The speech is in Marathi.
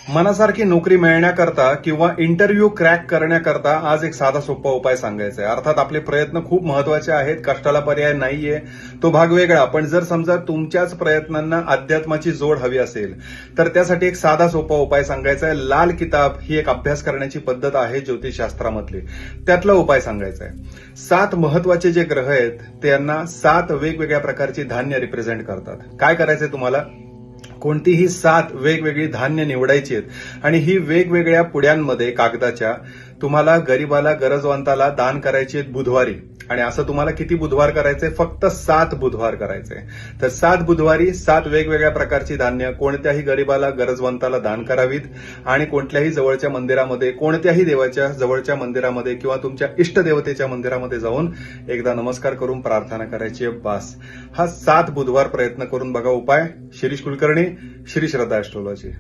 मनासारखी नोकरी मिळण्याकरता किंवा इंटरव्ह्यू क्रॅक करण्याकरता आज एक साधा सोपा उपाय सांगायचा आहे. अर्थात आपले प्रयत्न खूप महत्वाचे आहेत, कष्टाला पर्याय नाहीये, तो भाग वेगळा. पण जर समजा तुमच्याच प्रयत्नांना अध्यात्माची जोड हवी असेल तर त्यासाठी एक साधा सोपा उपाय सांगायचा आहे. लाल किताब ही एक अभ्यास करण्याची पद्धत आहे ज्योतिषशास्त्रामधली, त्यातला उपाय सांगायचा आहे. 7 महत्वाचे जे ग्रह आहेत त्यांना 7 वेगवेगळ्या प्रकारची धान्य रिप्रेझेंट करतात. काय करायचंय तुम्हाला, कोणतीही 7 वेगवेगळी धान्य निवडायची आहेत आणि ही वेगवेगळ्या पुड्यांमध्ये कागदाच्या तुम्हाला गरीबाला गरजवंताला दान करायची आहेत बुधवारी. आणि असं तुम्हाला किती बुधवार करायचंय, फक्त 7 बुधवार करायचंय. तर 7 बुधवारी 7 वेगवेगळ्या प्रकारची धान्य कोणत्याही गरीबाला गरजवंताला दान करावीत आणि कोणत्याही जवळच्या मंदिरामध्ये, कोणत्याही देवाच्या जवळच्या मंदिरामध्ये किंवा तुमच्या इष्टदेवतेच्या मंदिरामध्ये जाऊन एकदा नमस्कार करून प्रार्थना करायची आहे. बास. हा 7 बुधवार प्रयत्न करून बघा उपाय. शिरीष कुलकर्णी, श्री श्रद्धा ॲस्ट्रोलॉजी.